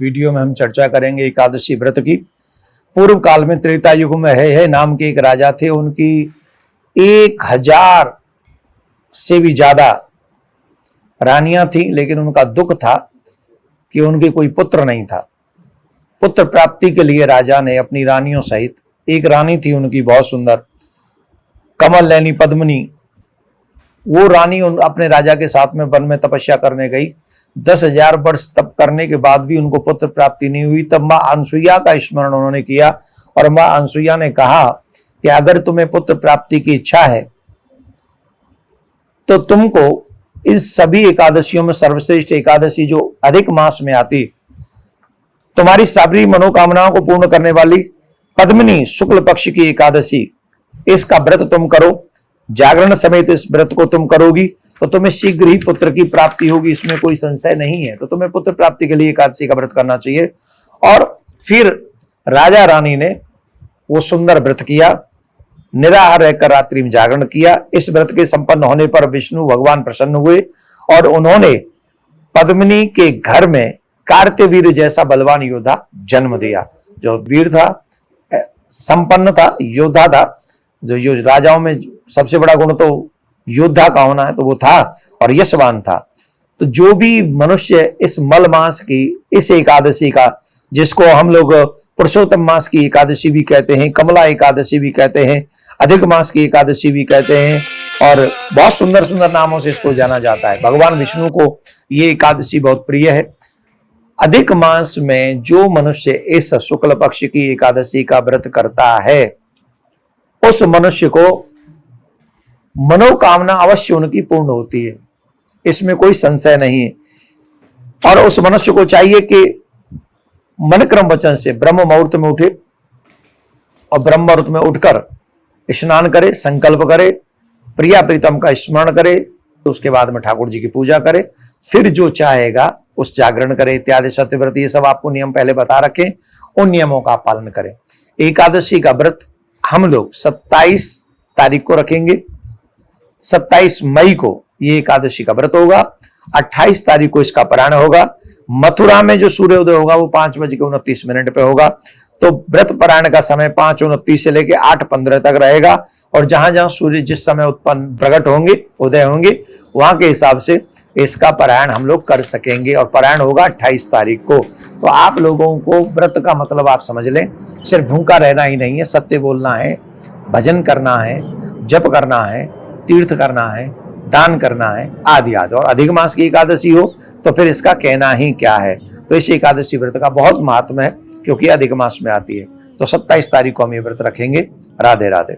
Video में हम चर्चा करेंगे एकादशी व्रत की। पूर्व काल में त्रेता युग में है नाम के एक राजा थे। उनकी 1000 से भी ज्यादा रानियां थी, लेकिन उनका दुख था कि उनके कोई पुत्र नहीं था। पुत्र प्राप्ति के लिए राजा ने अपनी रानियों सहित, एक रानी थी उनकी बहुत सुंदर, कमल नैनी पद्मिनी, वो रानी अपने राजा के साथ में वन में तपस्या करने गई। 10,000 वर्ष तप करने के बाद भी उनको पुत्र प्राप्ति नहीं हुई। तब मां अनसुईया का स्मरण उन्होंने किया और मां अनसुईया ने कहा कि अगर तुम्हें पुत्र प्राप्ति की इच्छा है तो तुमको इस सभी एकादशियों में सर्वश्रेष्ठ एकादशी जो अधिक मास में आती, तुम्हारी सारी मनोकामनाओं को पूर्ण करने वाली पद्मिनी शुक्ल पक्ष की एकादशी, इसका व्रत तुम करो। जागरण समेत इस व्रत को तुम करोगी तो तुम्हें शीघ्र ही पुत्र की प्राप्ति होगी, इसमें कोई संशय नहीं है। तो तुम्हें पुत्र प्राप्ति के लिए एकादशी का व्रत करना चाहिए। और फिर राजा रानी ने वो सुंदर व्रत किया, निराहार रहकर रात्रि में जागरण किया। इस व्रत के संपन्न होने पर विष्णु भगवान प्रसन्न हुए और उन्होंने पद्मिनी के घर में कार्त्यवीर जैसा बलवान योद्धा जन्म दिया। जो वीर था, संपन्न था, योद्धा था। जो राजाओं में सबसे बड़ा गुण तो योद्धा का होना है, तो वो था और यशवान था। तो जो भी मनुष्य इस मल मास की इस एकादशी का, जिसको हम लोग पुरुषोत्तम मास की एकादशी भी कहते हैं, कमला एकादशी भी कहते हैं, अधिक मास की एकादशी भी कहते हैं, और बहुत सुंदर सुंदर नामों से इसको जाना जाता है। भगवान विष्णु को ये एकादशी बहुत प्रिय है। अधिक मास में जो मनुष्य इस शुक्ल पक्ष की एकादशी का व्रत करता है, उस मनुष्य को मनोकामना अवश्य उनकी पूर्ण होती है, इसमें कोई संशय नहीं है। और उस मनुष्य को चाहिए कि मन क्रम वचन से ब्रह्म मुहूर्त में उठे और ब्रह्म मुहूर्त में उठकर स्नान करे, संकल्प करे, प्रिया प्रीतम का स्मरण करे, तो उसके बाद में ठाकुर जी की पूजा करे, फिर जो चाहेगा उस जागरण करे इत्यादि सत्यव्रत, ये सब आपको नियम पहले बता रखे, उन नियमों का पालन करें। एकादशी का व्रत हम लोग 27 तारीख को रखेंगे। 27 मई को ये एकादशी का व्रत होगा। 28 तारीख को इसका पारायण होगा। मथुरा में जो सूर्योदय होगा वो 5:29 पे होगा। तो व्रत पारायण का समय 5:29 से लेकर 8:15 तक रहेगा। और जहां जहां सूर्य जिस समय उत्पन्न प्रकट होंगे, उदय होंगे, वहां के हिसाब से इसका पारायण हम लोग कर सकेंगे। और पारायण होगा 28 तारीख को। तो आप लोगों को व्रत का मतलब आप समझ लें, सिर्फ भूखा रहना ही नहीं है, सत्य बोलना है, भजन करना है, जप करना है, तीर्थ करना है, दान करना है, आदि आदि। और अधिक मास की एकादशी हो तो फिर इसका कहना ही क्या है। तो इस एकादशी व्रत का बहुत महत्व है, क्योंकि अधिक मास में आती है। तो 27 तारीख को हम ये व्रत रखेंगे। राधे राधे।